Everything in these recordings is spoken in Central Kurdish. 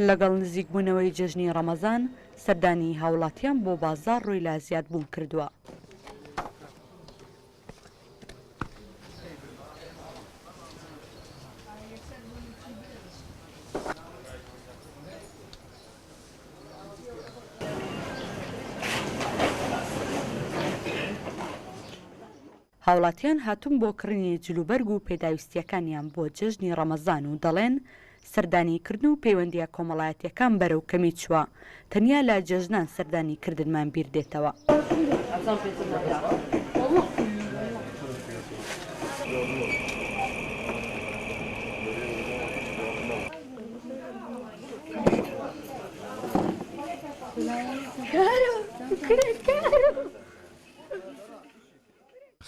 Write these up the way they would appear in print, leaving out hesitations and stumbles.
لەگەڵ نزیکبوونەوەی جەژنی ڕەمەزان سەردانی هاوڵاتیان بۆ بازار ڕووی لە زیادبوون کردووە. هاوڵاتیان هاتوون بۆ کڕینی جلوبەرگ و پێداویستیەکانیان بۆ جەژنی ڕەمەزان و دەڵێن سەردانیکردن و پەیوەندیە کۆمەڵایەتیەکان بەرەو کەمی چووە، تەنیا لە جەژنان سەردانیکردنمان بیر دێتەوە.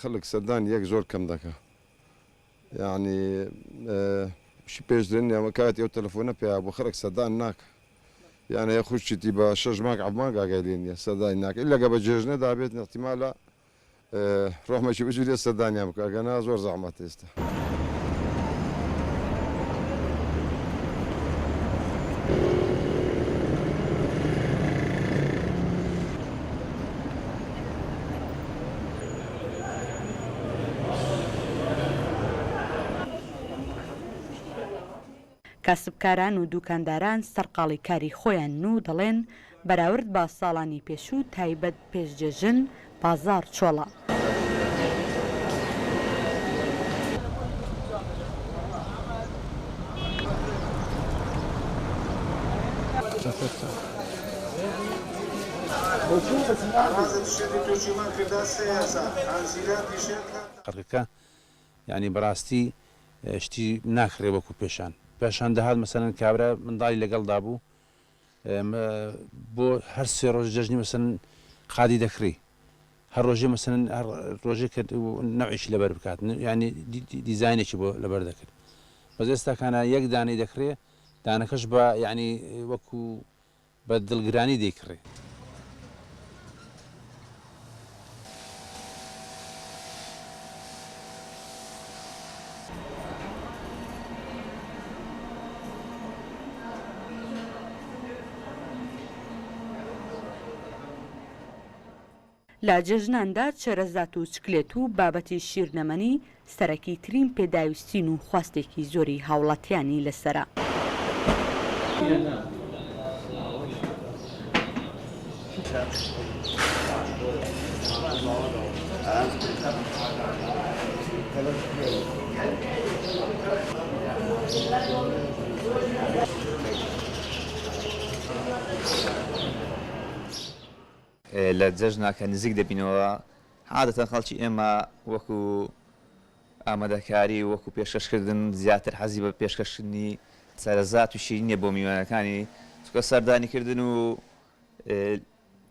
خەڵک سەردان یەک زۆر کەم دەکە، یعنی شی پێشدرێن ئەمە کاتی ئەو تەلەفۆنە پێیا بۆ خەڵک سەردان ناکە، یانە یە خوشتی بە 6 مانگ 7 مانگ ئاگای سەردانی ناکە لەگە بە جێژنەدا بێت احتیمالە ڕۆحمەشی بجوورێ سەردانیان بکە، ئەگەنا زۆر زەحمەت ئێستا. کاسبکاران و دوکانداران سەرقاڵی کاری خۆیان و دەڵێن بەراورد بە ساڵانی پێشوو تایبەت پێشجێژن بازار چۆڵە. قەرقەکە یعنی بەڕاستی شتی ناکرێ وەکو پێشان دەهات مەسەلەن کابرا منداڵی لەگەڵدا بوو بۆ هەر سێ ڕۆژ جەژنی مەسەلەن قادی دەکڕی، هەر ڕۆژێ مەسەلەن ڕۆژێک نەوعیشی لەبەر بکات، ینی دیزاینێکی بۆ لەبەر دەکرد. بەس ئێستاکانە یەک دانەی دەکرێ، دانەکەش بە یعنی وەکو بە دڵگرانی دەیکڕێ. لە جەژناندا چەرەزات و چکلێت و بابەتی شیرنەمەنی سەرەکی ترین پێداویستین و خواستێکی زۆری هاوڵاتیانی لەسەرە. لە جەژناکە نزیک دەبینەوە عادەتەن خەڵکی ئێمە وەکو ئامادەکاری وەکو پێشکەشکردن زیاتر حەزی بە پێشکەشکردنی سەرەزات و شیرینیە بۆ میوانەکانی، چونکە سەردانیکردن و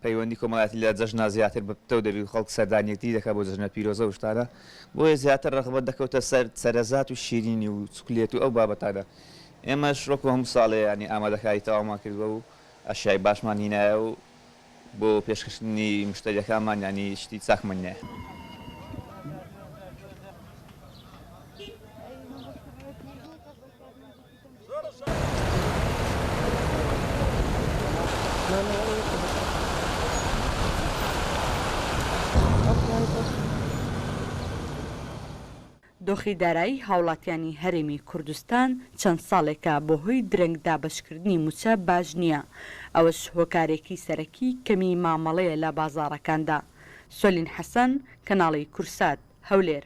پەیوەندی کۆمەڵایەتی لە جەژنا زیاتر بەپتە دەبێت، خەڵک سەردانیەتی دەکات بۆ جەژنە پیرۆزە و شتانە، بۆیە زیاتر ڕەغبەت دەکەوتە سەر سەرەزات و شیرینی و چوکلێت و ئەو بابەتانە. ئێمەش وەکو هەموو ساڵێ ینی ئامادەکاری تەواومان کردووە و ئەشیای باشمان هینایە و بۆ پێشکەشتنی مشتریەکانمان ینی شتی چاکمان نییە. دۆخی دارایی هاوڵاتیانی هەرێمی کوردستان چەند ساڵێکە بۆ هۆی درەنگ دابەشکردنی موچە باش نییە، ئەوەش هۆکارێکی سەرەکی کەمی مامەڵەیە لە بازاڕەکاندا. سۆلین حەسەن، کەناڵی کورسات، هەولێر.